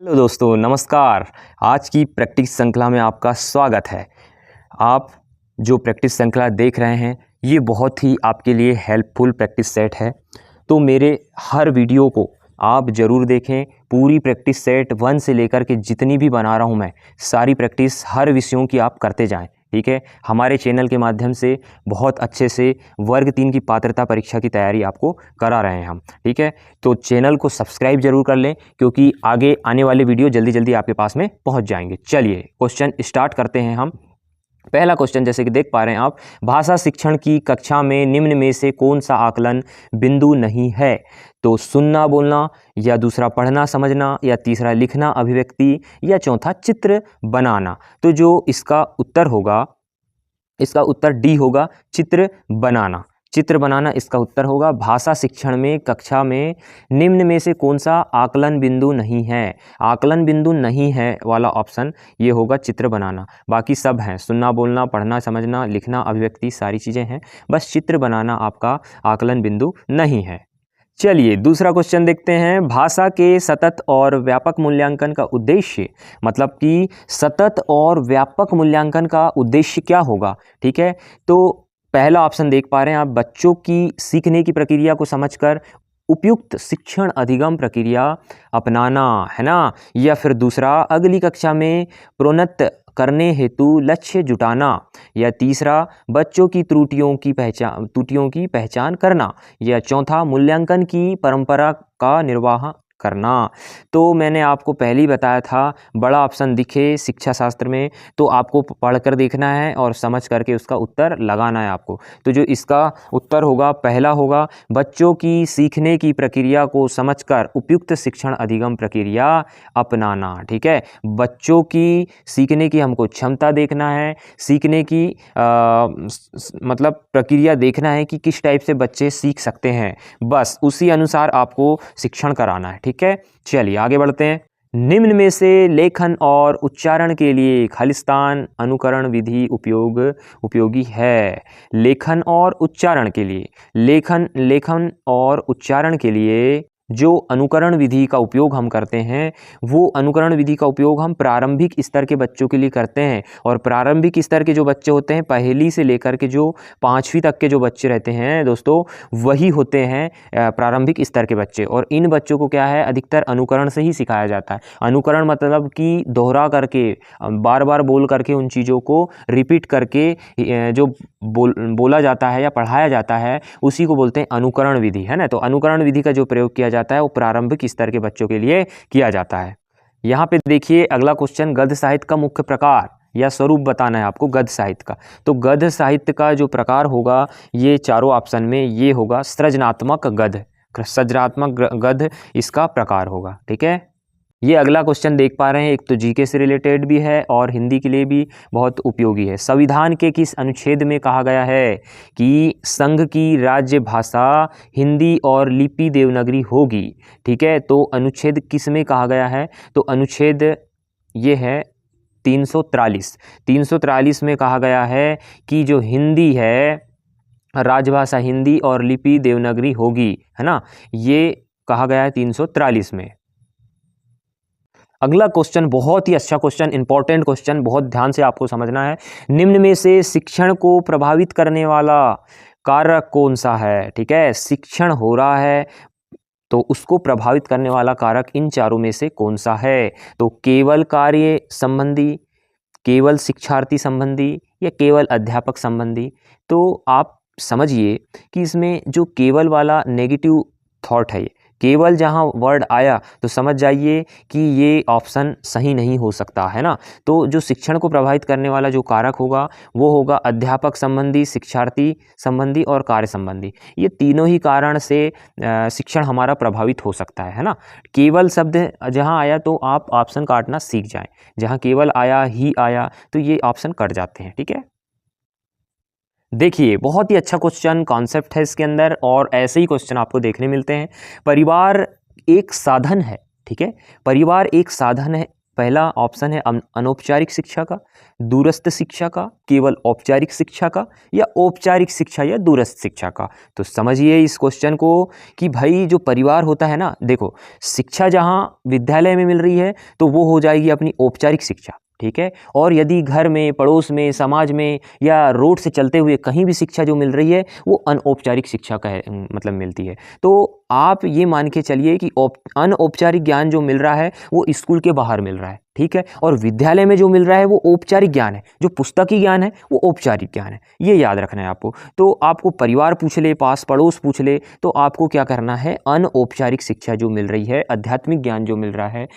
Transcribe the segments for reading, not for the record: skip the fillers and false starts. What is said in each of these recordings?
Hello दोस्तों, नमस्कार। आज की प्रैक्टिस श्रृंखला में आपका स्वागत है। आप जो प्रैक्टिस श्रृंखला देख रहे हैं ये बहुत ही आपके लिए हेल्पफुल प्रैक्टिस सेट है। तो मेरे हर वीडियो को आप ज़रूर देखें। पूरी प्रैक्टिस सेट 1 से लेकर के जितनी भी बना रहा हूँ मैं, सारी प्रैक्टिस हर विषयों की आप करते जाएं। ठीक है, हमारे चैनल के माध्यम से बहुत अच्छे से वर्ग 3 की पात्रता परीक्षा की तैयारी आपको करा रहे हैं हम। ठीक है, तो चैनल को सब्सक्राइब जरूर कर लें क्योंकि आगे आने वाले वीडियो जल्दी जल्दी आपके पास में पहुंच जाएंगे। चलिए क्वेश्चन स्टार्ट करते हैं हम। पहला क्वेश्चन जैसे कि देख पा रहे हैं आप, भाषा शिक्षण की कक्षा में निम्न में से कौन सा आकलन बिंदु नहीं है? तो सुनना बोलना, या दूसरा पढ़ना समझना, या तीसरा लिखना अभिव्यक्ति, या चौथा चित्र बनाना। तो जो इसका उत्तर होगा, इसका उत्तर डी होगा, चित्र बनाना। चित्र बनाना इसका उत्तर होगा। भाषा शिक्षण में कक्षा में निम्न में से कौन सा आकलन बिंदु नहीं है? आकलन बिंदु नहीं है वाला ऑप्शन ये होगा, चित्र बनाना। बाकी सब हैं, सुनना बोलना, पढ़ना समझना, लिखना अभिव्यक्ति, सारी चीज़ें हैं। बस चित्र बनाना आपका आकलन बिंदु नहीं है। चलिए दूसरा क्वेश्चन देखते हैं। भाषा के सतत और व्यापक मूल्यांकन का उद्देश्य, मतलब कि सतत और व्यापक मूल्यांकन का उद्देश्य क्या होगा? ठीक है, तो पहला ऑप्शन देख पा रहे हैं आप, बच्चों की सीखने की प्रक्रिया को समझकर उपयुक्त शिक्षण अधिगम प्रक्रिया अपनाना, है ना? या फिर दूसरा, अगली कक्षा में प्रोन्नत करने हेतु लक्ष्य जुटाना, या तीसरा, बच्चों की त्रुटियों की पहचान करना, या चौथा, मूल्यांकन की परंपरा का निर्वाह करना। तो मैंने आपको पहले ही बताया था, बड़ा ऑप्शन दिखे शिक्षा शास्त्र में तो आपको पढ़कर देखना है और समझ करके उसका उत्तर लगाना है आपको। तो जो इसका उत्तर होगा, पहला होगा, बच्चों की सीखने की प्रक्रिया को समझकर उपयुक्त शिक्षण अधिगम प्रक्रिया अपनाना। ठीक है, बच्चों की सीखने की हमको क्षमता देखना है, सीखने की मतलब प्रक्रिया देखना है कि किस टाइप से बच्चे सीख सकते हैं, बस उसी अनुसार आपको शिक्षण कराना है। ठीक है, चलिए आगे बढ़ते हैं। निम्न में से लेखन और उच्चारण के लिए खालिस्तान अनुकरण विधि उपयोगी है? लेखन और उच्चारण के लिए, लेखन और उच्चारण के लिए जो अनुकरण विधि का उपयोग हम करते हैं, वो अनुकरण विधि का उपयोग हम प्रारंभिक स्तर के बच्चों के लिए करते हैं। और प्रारंभिक स्तर के जो बच्चे होते हैं, पहली से लेकर के जो 5वीं तक के जो बच्चे रहते हैं दोस्तों, वही होते हैं प्रारंभिक स्तर के बच्चे। और इन बच्चों को क्या है, अधिकतर अनुकरण से ही सिखाया जाता है। अनुकरण मतलब कि दोहरा करके, बार बार बोल करके, उन चीज़ों को रिपीट करके जो बोला जाता है या पढ़ाया जाता है, उसी को बोलते हैं अनुकरण विधि, है ना? तो अनुकरण विधि का जो प्रयोग किया जाता है वो प्रारंभिक स्तर के बच्चों के लिए किया जाता है। यहाँ पे देखिए अगला क्वेश्चन, गद्य साहित्य का मुख्य प्रकार या स्वरूप बताना है आपको गद्य साहित्य का। तो गद्य साहित्य का जो प्रकार होगा, ये चारों ऑप्शन में ये होगा, सृजनात्मक गद्य। सृजनात्मक गद्य इसका प्रकार होगा। ठीक है, ये अगला क्वेश्चन देख पा रहे हैं, एक तो जीके से रिलेटेड भी है और हिंदी के लिए भी बहुत उपयोगी है। संविधान के किस अनुच्छेद में कहा गया है कि संघ की राज्य भाषा हिंदी और लिपि देवनागरी होगी? ठीक है, तो अनुच्छेद किस में कहा गया है? तो अनुच्छेद ये है 343 में कहा गया है कि जो हिंदी है, राजभाषा हिंदी और लिपि देवनागरी होगी, है ना? ये कहा गया है 343 में। अगला क्वेश्चन बहुत ही अच्छा क्वेश्चन, इंपॉर्टेंट क्वेश्चन, बहुत ध्यान से आपको समझना है। निम्न में से शिक्षण को प्रभावित करने वाला कारक कौन सा है? ठीक है, शिक्षण हो रहा है तो उसको प्रभावित करने वाला कारक इन चारों में से कौन सा है? तो केवल कार्य संबंधी, केवल शिक्षार्थी संबंधी, या केवल अध्यापक संबंधी? तो आप समझिए कि इसमें जो केवल वाला नेगेटिव थॉट है, केवल जहाँ वर्ड आया तो समझ जाइए कि ये ऑप्शन सही नहीं हो सकता, है ना? तो जो शिक्षण को प्रभावित करने वाला जो कारक होगा वो होगा अध्यापक संबंधी, शिक्षार्थी संबंधी और कार्य संबंधी। ये तीनों ही कारण से शिक्षण हमारा प्रभावित हो सकता है ना? केवल शब्द जहाँ आया तो आप ऑप्शन काटना सीख जाएं। जहाँ केवल आया, ही आया, तो ये ऑप्शन कट जाते हैं। ठीक है, देखिए बहुत ही अच्छा क्वेश्चन, कॉन्सेप्ट है इसके अंदर और ऐसे ही क्वेश्चन आपको देखने मिलते हैं। परिवार एक साधन है, ठीक है, परिवार एक साधन है पहला ऑप्शन है अनौपचारिक शिक्षा का, दूरस्थ शिक्षा का, केवल औपचारिक शिक्षा का, या औपचारिक शिक्षा या दूरस्थ शिक्षा का। तो समझिए इस क्वेश्चन को कि भाई जो परिवार होता है ना, देखो शिक्षा जहाँ विद्यालय में मिल रही है तो वो हो जाएगी अपनी औपचारिक शिक्षा, ठीक है। और यदि घर में, पड़ोस में, समाज में या रोड से चलते हुए कहीं भी शिक्षा जो मिल रही है वो अनौपचारिक शिक्षा का है, मतलब मिलती है। तो आप ये मान के चलिए कि अनौपचारिक ज्ञान जो मिल रहा है वो स्कूल के बाहर मिल रहा है, ठीक है। और विद्यालय में जो मिल रहा है वो औपचारिक ज्ञान है, जो पुस्तकीय ज्ञान है वो औपचारिक ज्ञान है, ये याद रखना है आपको। तो आपको परिवार पूछ ले, पास पड़ोस पूछ ले, तो आपको क्या करना है, अनौपचारिक शिक्षा जो मिल रही है, आध्यात्मिक ज्ञान जो मिल रहा है,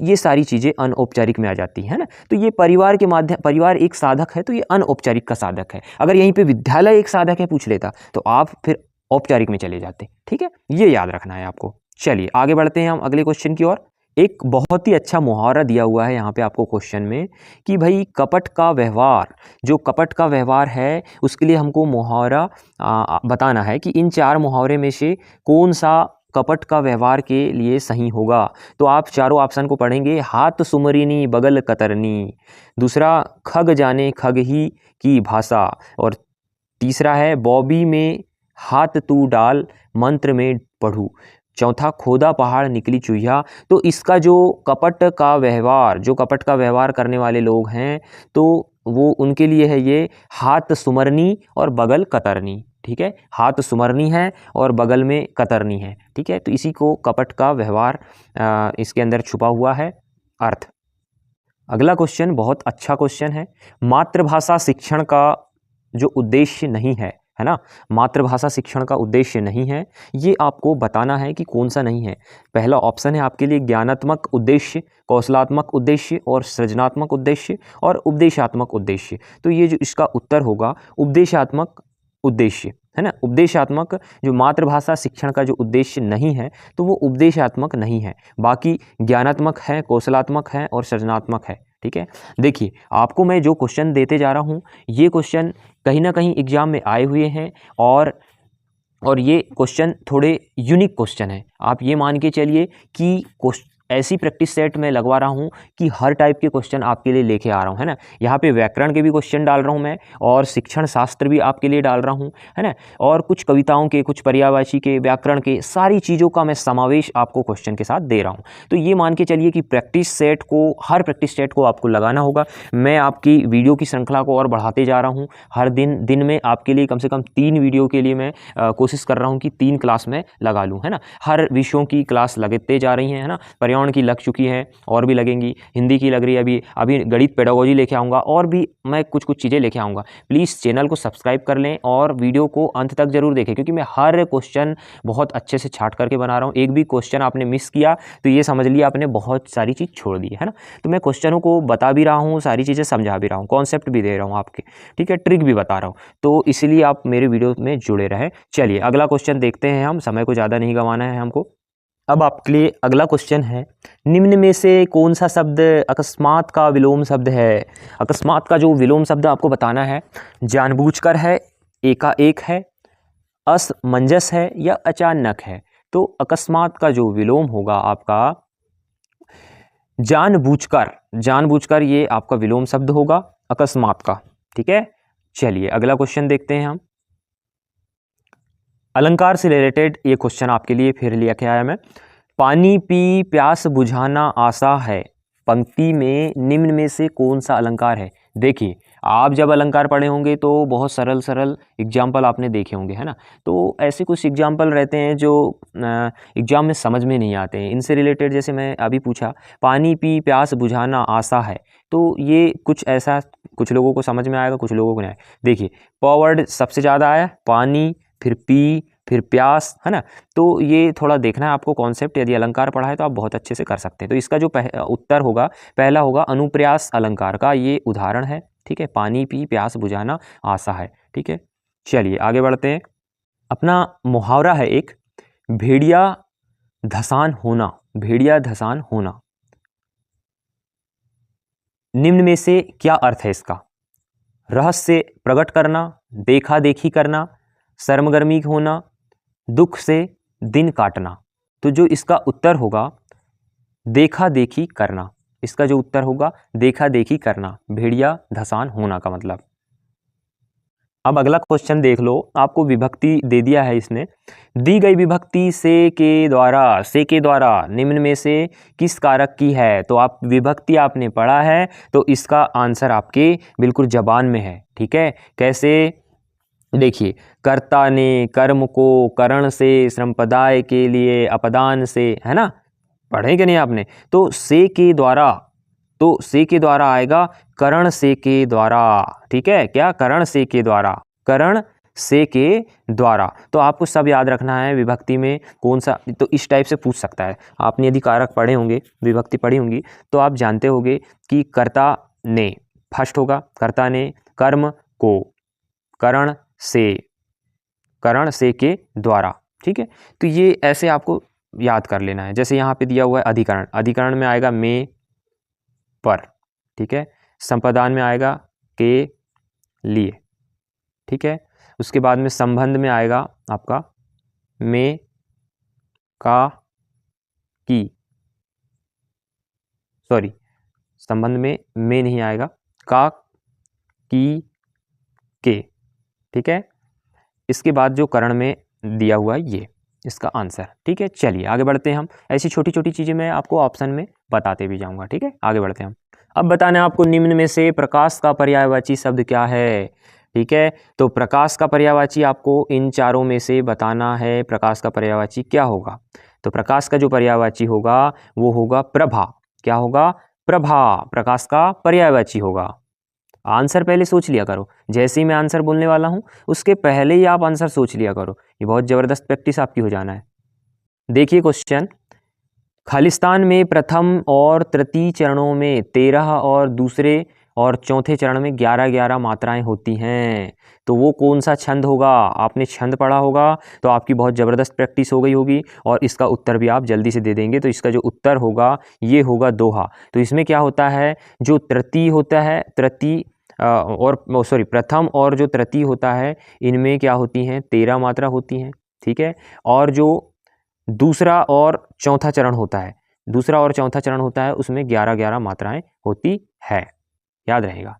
ये सारी चीज़ें अनौपचारिक में आ जाती है ना। तो ये परिवार के माध्यम, परिवार एक साधक है तो ये अनौपचारिक का साधक है। अगर यहीं पे विद्यालय एक साधक है पूछ लेता तो आप फिर औपचारिक में चले जाते, ठीक है। ये याद रखना है आपको। चलिए आगे बढ़ते हैं हम अगले क्वेश्चन की ओर। एक बहुत ही अच्छा मुहावरा दिया हुआ है यहाँ पे आपको क्वेश्चन में कि भाई कपट का व्यवहार, जो कपट का व्यवहार है उसके लिए हमको मुहावरा बताना है कि इन 4 मुहावरे में से कौन सा कपट का व्यवहार के लिए सही होगा। तो आप चारों ऑप्शन को पढ़ेंगे। हाथ सुमरिनी बगल कतरनी, दूसरा खग जाने खग ही की भाषा, और तीसरा है बॉबी में हाथ तू डाल मंत्र में पढ़ूं, चौथा खोदा पहाड़ निकली चूहिया। तो इसका जो कपट का व्यवहार, जो कपट का व्यवहार करने वाले लोग हैं तो वो उनके लिए है ये हाथ सुमरनी और बगल कतरनी, ठीक है। हाथ सुमरनी है और बगल में कतरनी है, ठीक है। तो इसी को कपट का व्यवहार इसके अंदर छुपा हुआ है अर्थ। अगला क्वेश्चन बहुत अच्छा क्वेश्चन है। मातृभाषा शिक्षण का जो उद्देश्य नहीं है ना, मातृभाषा शिक्षण का उद्देश्य नहीं है, ये आपको बताना है कि कौन सा नहीं है। पहला ऑप्शन है आपके लिए ज्ञानात्मक उद्देश्य, कौशलात्मक उद्देश्य और सृजनात्मक उद्देश्य और उपदेशात्मक उद्देश्य। तो ये जो इसका उत्तर होगा उपदेशात्मक उद्देश्य, है ना। उपदेशात्मक, जो मातृभाषा शिक्षण का जो उद्देश्य नहीं है तो वो उपदेशात्मक नहीं है, बाकी ज्ञानात्मक है, कौशलात्मक है और सृजनात्मक है, ठीक है। देखिए आपको मैं जो क्वेश्चन देते जा रहा हूँ ये क्वेश्चन कहीं ना कहीं एग्जाम में आए हुए हैं और ये क्वेश्चन थोड़े यूनिक क्वेश्चन है। आप ये मान के चलिए कि ऐसी प्रैक्टिस सेट में लगवा रहा हूँ कि हर टाइप के क्वेश्चन आपके लिए लेके आ रहा हूँ, है ना। यहाँ पे व्याकरण के भी क्वेश्चन डाल रहा हूँ मैं, और शिक्षण शास्त्र भी आपके लिए डाल रहा हूँ, है ना। और कुछ कविताओं के, कुछ पर्यायवाची के, व्याकरण के, सारी चीज़ों का मैं समावेश आपको क्वेश्चन के साथ दे रहा हूँ। तो ये मान के चलिए कि प्रैक्टिस सेट को, हर प्रैक्टिस सेट को आपको लगाना होगा। मैं आपकी वीडियो की श्रृंखला को और बढ़ाते जा रहा हूँ। हर दिन में आपके लिए कम से कम 3 वीडियो के लिए मैं कोशिश कर रहा हूँ कि 3 क्लास में लगा लूँ, है ना। हर विषयों की क्लास लगते जा रही हैं, है ना। पर्यावरण की लग चुकी है और भी लगेंगी, हिंदी की लग रही है, अभी गणित पेडागोजी लेके आऊँगा और भी मैं कुछ चीज़ें लेके आऊँगा। प्लीज़ चैनल को सब्सक्राइब कर लें और वीडियो को अंत तक जरूर देखें, क्योंकि मैं हर क्वेश्चन बहुत अच्छे से छाट करके बना रहा हूँ। एक भी क्वेश्चन आपने मिस किया तो ये समझ लिया आपने बहुत सारी चीज़ छोड़ दी है ना। तो मैं क्वेश्चनों को बता भी रहा हूँ, सारी चीज़ें समझा भी रहा हूँ, कॉन्सेप्ट भी दे रहा हूँ आपके, ठीक है, ट्रिक भी बता रहा हूँ। तो इसलिए आप मेरे वीडियो में जुड़े रहें। चलिए अगला क्वेश्चन देखते हैं हम, समय को ज़्यादा नहीं गंवाना है हमको। अब आपके लिए अगला क्वेश्चन है, निम्न में से कौन सा शब्द अकस्मात का विलोम शब्द है। अकस्मात का जो विलोम शब्द आपको बताना है, जानबूझकर है, एकाएक है, असमंजस है या अचानक है। तो अकस्मात का जो विलोम होगा आपका जानबूझकर, जानबूझकर ये आपका विलोम शब्द होगा अकस्मात का, ठीक है। चलिए अगला क्वेश्चन देखते हैं हम। अलंकार से रिलेटेड ये क्वेश्चन आपके लिए फिर लिया के आया मैं। पानी पी प्यास बुझाना आशा है, पंक्ति में निम्न में से कौन सा अलंकार है। देखिए आप जब अलंकार पढ़े होंगे तो बहुत सरल सरल एग्जाम्पल आपने देखे होंगे, है ना। तो ऐसे कुछ एग्जाम्पल रहते हैं जो एग्जाम में समझ में नहीं आते हैं। इनसे रिलेटेड जैसे मैं अभी पूछा, पानी पी प्यास बुझाना आशा है, तो ये कुछ ऐसा कुछ लोगों को समझ में आएगा, कुछ लोगों को नहीं आएगा। देखिए प वर्ड सबसे ज़्यादा आया, पानी, फिर पी, फिर प्यास, है ना। तो ये थोड़ा देखना है आपको कॉन्सेप्ट, यदि अलंकार पढ़ा है तो आप बहुत अच्छे से कर सकते हैं। तो इसका जो उत्तर होगा, पहला होगा अनुप्रास अलंकार का ये उदाहरण है, ठीक है। पानी पी प्यास बुझाना आशा है, ठीक है। चलिए आगे बढ़ते हैं। अपना मुहावरा है एक, भेड़िया धसान होना, भेड़िया धसान होना, निम्न में से क्या अर्थ है इसका। रहस्य प्रकट करना, देखा देखी करना, सरगर्मी होना, दुख से दिन काटना। तो जो इसका उत्तर होगा देखा देखी करना, इसका जो उत्तर होगा देखा देखी करना, भेड़िया धसान होना का मतलब। अब अगला क्वेश्चन देख लो, आपको विभक्ति दे दिया है इसने। दी गई विभक्ति से के द्वारा निम्न में से किस कारक की है। तो आप विभक्ति आपने पढ़ा है तो इसका आंसर आपके बिल्कुल जबान में है। ठीक है, कैसे देखिए, कर्ता ने कर्म को करण से, श्रमपदाय के लिए अपदान से, है ना, पढ़े कि नहीं आपने। तो से के द्वारा, तो से के द्वारा आएगा करण से के द्वारा। ठीक है, क्या, करण से के द्वारा, करण से के द्वारा। तो आपको सब याद रखना है विभक्ति में कौन सा, तो इस टाइप से पूछ सकता है। आपने यदि कारक पढ़े होंगे, विभक्ति पढ़ी होंगी, तो आप जानते होंगे कि कर्ता ने फर्स्ट होगा, कर्ता ने कर्म को करण से के द्वारा। ठीक है, तो ये ऐसे आपको याद कर लेना है। जैसे यहाँ पे दिया हुआ है अधिकरण, अधिकरण में आएगा में पर। ठीक है, संपादन में आएगा के लिए। ठीक है, उसके बाद में संबंध में आएगा आपका में का की, सॉरी संबंध में नहीं आएगा, का की के। ठीक है, इसके बाद जो करण में दिया हुआ है ये इसका आंसर। ठीक है, चलिए आगे बढ़ते हैं हम। ऐसी छोटी छोटी चीज़ें मैं आपको ऑप्शन में बताते भी जाऊंगा। ठीक है, आगे बढ़ते हैं हम। अब बताना है आपको निम्न में से प्रकाश का पर्यायवाची शब्द क्या है। ठीक है, तो प्रकाश का पर्यायवाची आपको इन चारों में से बताना है। प्रकाश का पर्यायवाची क्या होगा। तो प्रकाश का जो पर्यायवाची होगा वो होगा प्रभा। क्या होगा, प्रभा प्रकाश का पर्यायवाची होगा। आंसर पहले सोच लिया करो, जैसे ही मैं आंसर बोलने वाला हूं उसके पहले ही आप आंसर सोच लिया करो। ये बहुत ज़बरदस्त प्रैक्टिस आपकी हो जाना है। देखिए क्वेश्चन, खालिस्तान में प्रथम और तृतीय चरणों में 13 और दूसरे और चौथे चरण में 11-11 मात्राएं होती हैं। तो वो कौन सा छंद होगा। आपने छंद पढ़ा होगा तो आपकी बहुत ज़बरदस्त प्रैक्टिस हो गई होगी और इसका उत्तर भी आप जल्दी से दे देंगे। तो इसका जो उत्तर होगा ये होगा दोहा। तो इसमें क्या होता है, जो तृतीय होता है, तृतीय और सॉरी प्रथम और जो तृतीय होता है इनमें क्या होती हैं, 13 मात्रा होती हैं। ठीक है, और जो दूसरा और चौथा चरण होता है, दूसरा और चौथा चरण होता है उसमें 11-11 मात्राएं होती है, याद रहेगा।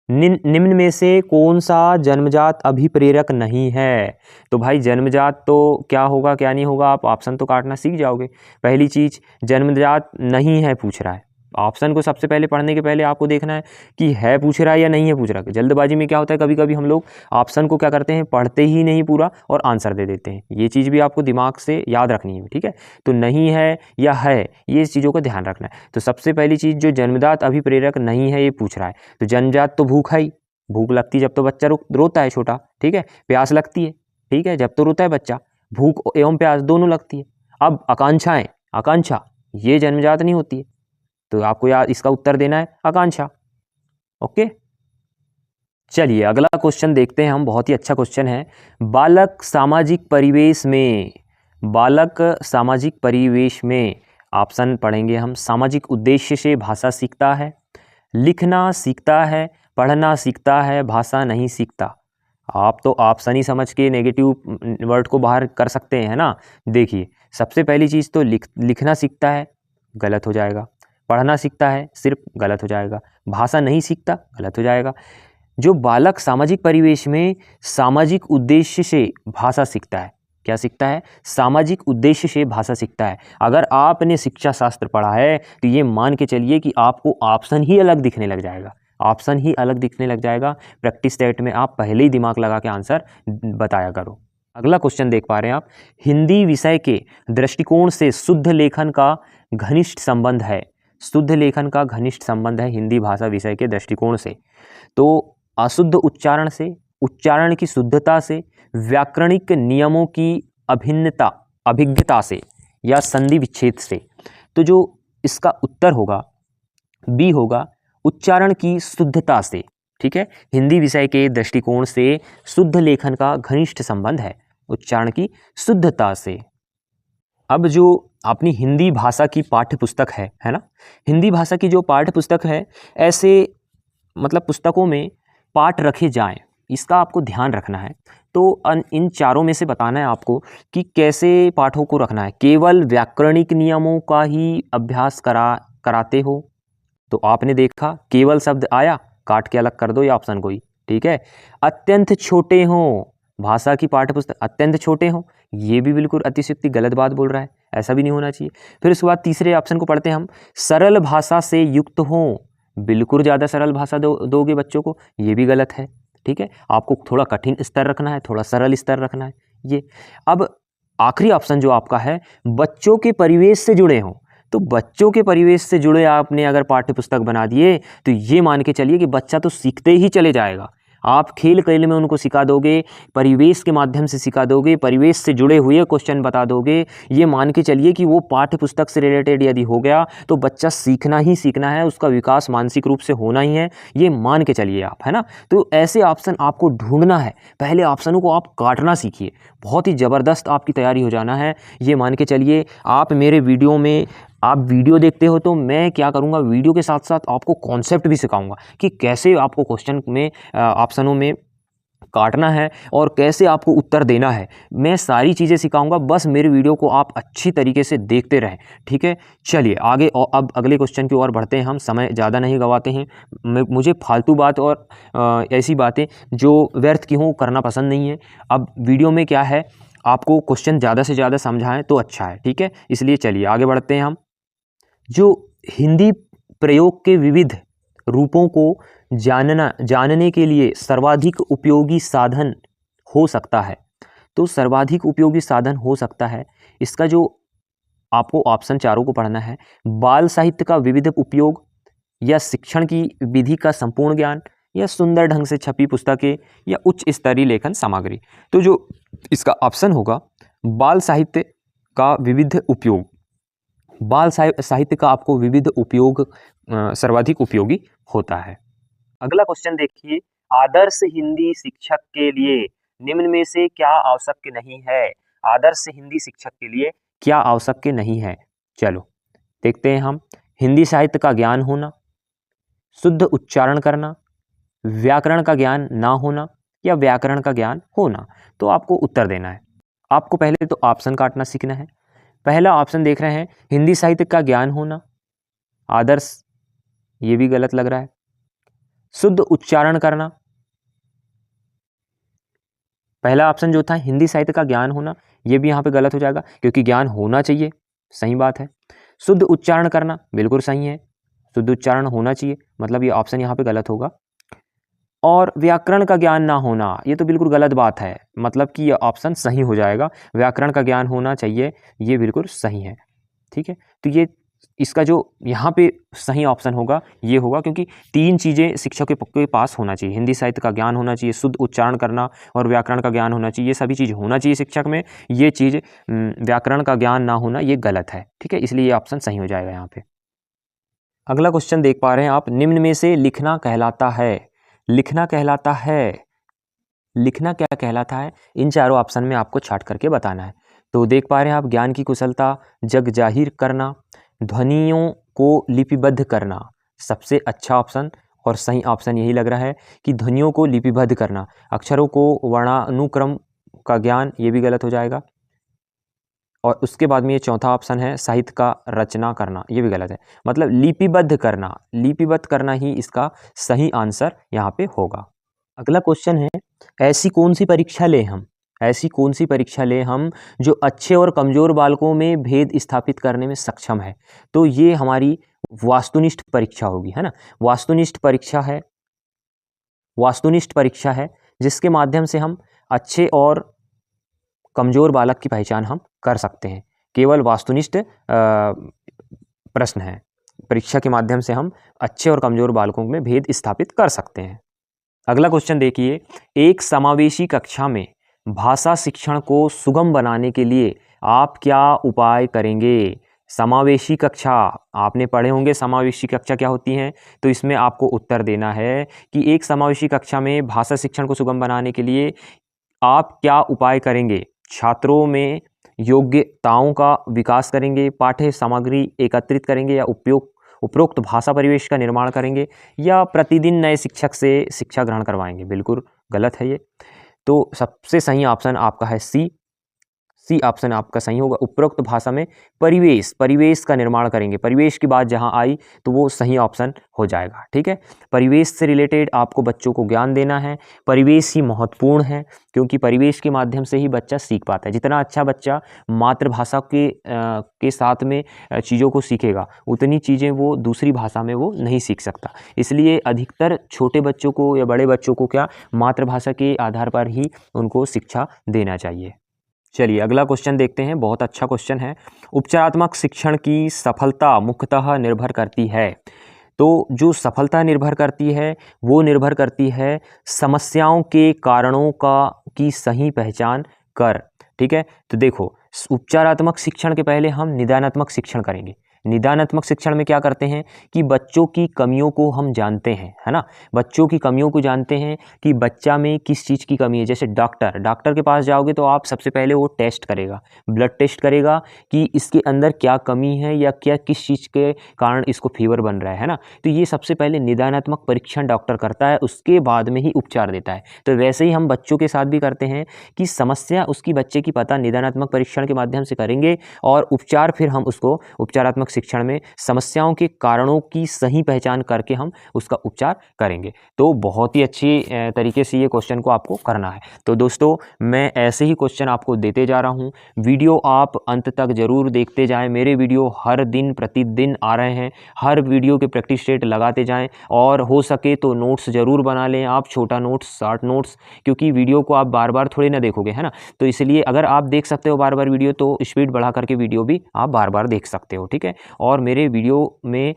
निम्न में से कौन सा जन्मजात अभिप्रेरक नहीं है। तो भाई जन्मजात तो क्या होगा क्या नहीं होगा, आप ऑप्शन तो काटना सीख जाओगे। पहली चीज जन्मजात नहीं है पूछ रहा है, ऑप्शन को सबसे पहले पढ़ने के पहले आपको देखना है कि है पूछ रहा है या नहीं है पूछ रहा है। जल्दबाजी में क्या होता है, कभी कभी हम लोग ऑप्शन को क्या करते हैं, पढ़ते ही नहीं पूरा और आंसर दे देते हैं। ये चीज़ भी आपको दिमाग से याद रखनी है। ठीक है, तो नहीं है या है, ये चीज़ों का ध्यान रखना है। तो सबसे पहली चीज़ जो जन्मजात अभिप्रेरक नहीं है ये पूछ रहा है, तो जन्मजात तो भूख है ही, भूख लगती है जब तो बच्चा रोता है छोटा। ठीक है, प्यास लगती है, ठीक है, जब तो रोता है बच्चा, भूख एवं प्यास दोनों लगती है। अब आकांक्षाएं, आकांक्षा ये जन्मजात नहीं होती है, तो आपको यार इसका उत्तर देना है आकांक्षा। ओके, चलिए अगला क्वेश्चन देखते हैं हम, बहुत ही अच्छा क्वेश्चन है। बालक सामाजिक परिवेश में, बालक सामाजिक परिवेश में ऑप्शन पढ़ेंगे हम। सामाजिक उद्देश्य से भाषा सीखता है, लिखना सीखता है, पढ़ना सीखता है, भाषा नहीं सीखता। आप तो ऑप्शन ही समझ के नेगेटिव वर्ड को बाहर कर सकते हैं ना। देखिए सबसे पहली चीज़ तो लिखना सीखता है, गलत हो जाएगा। पढ़ना सीखता है, सिर्फ गलत हो जाएगा। भाषा नहीं सीखता, गलत हो जाएगा। जो बालक सामाजिक परिवेश में सामाजिक उद्देश्य से भाषा सीखता है, क्या सीखता है, सामाजिक उद्देश्य से भाषा सीखता है। अगर आपने शिक्षा शास्त्र पढ़ा है तो ये मान के चलिए कि आपको ऑप्शन ही अलग दिखने लग जाएगा, ऑप्शन ही अलग दिखने लग जाएगा। प्रैक्टिस सेट में आप पहले ही दिमाग लगा के आंसर बताया करो। अगला क्वेश्चन देख पा रहे हैं आप, हिंदी विषय के दृष्टिकोण से शुद्ध लेखन का घनिष्ठ संबंध है। शुद्ध लेखन का घनिष्ठ संबंध है हिंदी भाषा विषय के दृष्टिकोण से। तो अशुद्ध उच्चारण से, उच्चारण की शुद्धता से, व्याकरणिक नियमों की अभिज्ञता से या संधि विच्छेद से। तो जो इसका उत्तर होगा बी होगा, उच्चारण की शुद्धता से। ठीक है, हिंदी विषय के दृष्टिकोण से शुद्ध लेखन का घनिष्ठ संबंध है उच्चारण की शुद्धता से। अब जो अपनी हिंदी भाषा की पाठ्य पुस्तक है ना, हिंदी भाषा की जो पाठ्य पुस्तक है, ऐसे मतलब पुस्तकों में पाठ रखे जाएं, इसका आपको ध्यान रखना है। तो इन चारों में से बताना है आपको कि कैसे पाठों को रखना है। केवल व्याकरणिक नियमों का ही अभ्यास करा कराते हो, तो आपने देखा केवल शब्द आया, काट के अलग कर दो या ऑप्शन कोई, ठीक है। अत्यंत छोटे हों, भाषा की पाठ्यपुस्तक अत्यंत छोटे हों, ये भी बिल्कुल अतिशयोक्ति गलत बात बोल रहा है, ऐसा भी नहीं होना चाहिए। फिर उसके बाद तीसरे ऑप्शन को पढ़ते हैं हम, सरल भाषा से युक्त हों, बिल्कुल ज़्यादा सरल भाषा दोगे बच्चों को, ये भी गलत है, ठीक है। आपको थोड़ा कठिन स्तर रखना है, थोड़ा सरल स्तर रखना है ये। अब आखिरी ऑप्शन जो आपका है, बच्चों के परिवेश से जुड़े हों, तो बच्चों के परिवेश से जुड़े आपने अगर पाठ्यपुस्तक बना दिए तो ये मान के चलिए कि बच्चा तो सीखते ही चले जाएगा। आप खेल खेल में उनको सिखा दोगे, परिवेश के माध्यम से सिखा दोगे, परिवेश से जुड़े हुए क्वेश्चन बता दोगे, ये मान के चलिए कि वो पाठ्यपुस्तक से रिलेटेड यदि हो गया तो बच्चा सीखना ही सीखना है, उसका विकास मानसिक रूप से होना ही है, ये मान के चलिए आप, है ना। तो ऐसे ऑप्शन आपको ढूंढना है, पहले ऑप्शनों को आप काटना सीखिए, बहुत ही ज़बरदस्त आपकी तैयारी हो जाना है, ये मान के चलिए। आप मेरे वीडियो में आप वीडियो देखते हो तो मैं क्या करूँगा, वीडियो के साथ साथ आपको कॉन्सेप्ट भी सिखाऊंगा कि कैसे आपको क्वेश्चन में ऑप्शनों में काटना है और कैसे आपको उत्तर देना है, मैं सारी चीज़ें सिखाऊंगा। बस मेरे वीडियो को आप अच्छी तरीके से देखते रहें, ठीक है। चलिए आगे, और अब अगले क्वेश्चन की ओर बढ़ते हैं हम, समय ज़्यादा नहीं गवाते हैं। मुझे फालतू बात और ऐसी बातें जो व्यर्थ की हों करना पसंद नहीं है। अब वीडियो में क्या है, आपको क्वेश्चन ज़्यादा से ज़्यादा समझाएं तो अच्छा है, ठीक है। इसलिए चलिए आगे बढ़ते हैं हम। जो हिंदी प्रयोग के विविध रूपों को जानने के लिए सर्वाधिक उपयोगी साधन हो सकता है, तो सर्वाधिक उपयोगी साधन हो सकता है, इसका जो आपको ऑप्शन चारों को पढ़ना है, बाल साहित्य का विविध उपयोग, या शिक्षण की विधि का संपूर्ण ज्ञान, या सुंदर ढंग से छपी पुस्तकें, या उच्च स्तरीय लेखन सामग्री। तो जो इसका ऑप्शन होगा, बाल साहित्य का विविध उपयोग, बाल साहित्य का आपको विविध उपयोग सर्वाधिक उपयोगी होता है। अगला क्वेश्चन देखिए, आदर्श हिंदी शिक्षक के लिए निम्न में से क्या आवश्यक नहीं है। आदर्श हिंदी शिक्षक के लिए क्या आवश्यक नहीं है, चलो देखते हैं हम। हिंदी साहित्य का ज्ञान होना, शुद्ध उच्चारण करना, व्याकरण का ज्ञान ना होना, या व्याकरण का ज्ञान होना। तो आपको उत्तर देना है। आपको पहले तो ऑप्शन काटना सीखना है। पहला ऑप्शन देख रहे हैं, हिंदी साहित्य का ज्ञान होना, आदर्श, ये भी गलत लग रहा है। शुद्ध उच्चारण करना, पहला ऑप्शन जो था हिंदी साहित्य का ज्ञान होना, ये भी यहाँ पे गलत हो जाएगा, क्योंकि ज्ञान होना चाहिए, सही बात है। शुद्ध उच्चारण करना बिल्कुल सही है, शुद्ध उच्चारण होना चाहिए, मतलब ये ऑप्शन यहाँ पे गलत होगा। और व्याकरण का ज्ञान ना होना, ये तो बिल्कुल गलत बात है, मतलब कि ये ऑप्शन सही हो जाएगा, व्याकरण का ज्ञान होना चाहिए, ये बिल्कुल सही है, ठीक है। तो ये इसका जो यहाँ पे सही ऑप्शन होगा ये होगा, क्योंकि तीन चीज़ें शिक्षक के पास होना चाहिए, हिंदी साहित्य का ज्ञान होना चाहिए, शुद्ध उच्चारण करना और व्याकरण का ज्ञान होना चाहिए, ये सभी चीज़ होना चाहिए शिक्षक में। ये चीज़ व्याकरण का ज्ञान ना होना ये गलत है, ठीक है, इसलिए ये ऑप्शन सही हो जाएगा यहाँ पे। अगला क्वेश्चन देख पा रहे हैं आप, निम्न में से लिखना कहलाता है, लिखना कहलाता है, लिखना क्या कहलाता है, इन चारों ऑप्शन में आपको छाट करके बताना है। तो देख पा रहे हैं आप, ज्ञान की कुशलता, जग जाहिर करना, ध्वनियों को लिपिबद्ध करना, सबसे अच्छा ऑप्शन और सही ऑप्शन यही लग रहा है कि ध्वनियों को लिपिबद्ध करना। अक्षरों को वर्णानुक्रम का ज्ञान, ये भी गलत हो जाएगा। और उसके बाद में ये चौथा ऑप्शन है, साहित्य का रचना करना, ये भी गलत है, मतलब लिपिबद्ध करना, लिपिबद्ध करना ही इसका सही आंसर यहाँ पे होगा। अगला क्वेश्चन है, ऐसी कौन सी परीक्षा लें हम, ऐसी कौन सी परीक्षा लें हम जो अच्छे और कमज़ोर बालकों में भेद स्थापित करने में सक्षम है। तो ये हमारी वास्तुनिष्ठ परीक्षा होगी, है ना। वास्तुनिष्ठ परीक्षा है, वास्तुनिष्ठ परीक्षा है जिसके माध्यम से हम अच्छे और कमज़ोर बालक की पहचान हम कर सकते हैं। केवल वास्तुनिष्ठ प्रश्न है, परीक्षा के माध्यम से हम अच्छे और कमज़ोर बालकों में भेद स्थापित कर सकते हैं। अगला क्वेश्चन देखिए, एक समावेशी कक्षा में भाषा शिक्षण को सुगम बनाने के लिए आप क्या उपाय करेंगे। समावेशी कक्षा आपने पढ़े होंगे, समावेशी कक्षा क्या होती हैं, तो इसमें आपको उत्तर देना है कि एक समावेशी कक्षा में भाषा शिक्षण को सुगम बनाने के लिए आप क्या उपाय करेंगे। छात्रों में योग्यताओं का विकास करेंगे, पाठ्य सामग्री एकत्रित करेंगे, या उपरोक्त भाषा परिवेश का निर्माण करेंगे, या प्रतिदिन नए शिक्षक से शिक्षा ग्रहण करवाएंगे। बिल्कुल गलत है ये। तो सबसे सही ऑप्शन आपका है सी, सी ऑप्शन आपका सही होगा। उपरोक्त भाषा में परिवेश का निर्माण करेंगे, परिवेश की बात जहां आई तो वो सही ऑप्शन हो जाएगा। ठीक है, परिवेश से रिलेटेड आपको बच्चों को ज्ञान देना है। परिवेश ही महत्वपूर्ण है क्योंकि परिवेश के माध्यम से ही बच्चा सीख पाता है। जितना अच्छा बच्चा मातृभाषा के साथ में चीज़ों को सीखेगा, उतनी चीज़ें वो दूसरी भाषा में वो नहीं सीख सकता। इसलिए अधिकतर छोटे बच्चों को या बड़े बच्चों को क्या मातृभाषा के आधार पर ही उनको शिक्षा देना चाहिए। चलिए अगला क्वेश्चन देखते हैं, बहुत अच्छा क्वेश्चन है। उपचारात्मक शिक्षण की सफलता मुख्यतः निर्भर करती है। तो जो सफलता निर्भर करती है वो निर्भर करती है समस्याओं के कारणों की सही पहचान कर। ठीक है, तो देखो उपचारात्मक शिक्षण के पहले हम निदानात्मक शिक्षण करेंगे। निदानात्मक शिक्षण में क्या करते हैं कि बच्चों की कमियों को हम जानते हैं, है ना, बच्चों की कमियों को जानते हैं कि बच्चा में किस चीज़ की कमी है। जैसे डॉक्टर के पास जाओगे तो आप सबसे पहले वो टेस्ट करेगा, ब्लड टेस्ट करेगा कि इसके अंदर क्या कमी है या क्या किस चीज़ के कारण इसको फीवर बन रहा है ना। तो ये सबसे पहले निदानात्मक परीक्षण डॉक्टर करता है, उसके बाद में ही उपचार देता है। तो वैसे ही हम बच्चों के साथ भी करते हैं कि समस्या उसकी बच्चे की पता निदानात्मक परीक्षण के माध्यम से करेंगे और उपचार फिर हम उसको उपचारात्मक शिक्षण में समस्याओं के कारणों की सही पहचान करके हम उसका उपचार करेंगे। तो बहुत ही अच्छी तरीके से ये क्वेश्चन को आपको करना है। तो दोस्तों मैं ऐसे ही क्वेश्चन आपको देते जा रहा हूँ, वीडियो आप अंत तक जरूर देखते जाएं। मेरे वीडियो हर दिन प्रतिदिन आ रहे हैं, हर वीडियो के प्रैक्टिस सेट लगाते जाएं और हो सके तो नोट्स ज़रूर बना लें आप, छोटा नोट्स, शॉर्ट नोट्स, क्योंकि वीडियो को आप बार बार थोड़ी ना देखोगे, है ना। तो इसलिए अगर आप देख सकते हो बार बार वीडियो तो स्पीड बढ़ा करके वीडियो भी आप बार बार देख सकते हो। ठीक है, और मेरे वीडियो में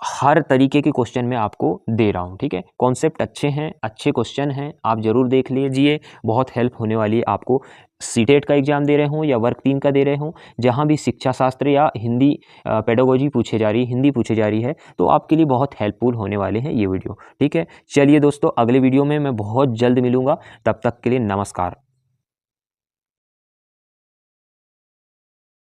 हर तरीके के क्वेश्चन मैं आपको दे रहा हूँ। ठीक है, कॉन्सेप्ट अच्छे हैं, अच्छे क्वेश्चन हैं, आप ज़रूर देख लीजिए, बहुत हेल्प होने वाली है आपको। सीटेट का एग्जाम दे रहे हो या वर्क 3 का दे रहे हो, जहाँ भी शिक्षा शास्त्र या हिंदी पेडागोजी पूछे जा रही है, हिंदी पूछे जा रही है, तो आपके लिए बहुत हेल्पफुल होने वाले हैं ये वीडियो। ठीक है, चलिए दोस्तों अगले वीडियो में मैं बहुत जल्द मिलूँगा, तब तक के लिए नमस्कार।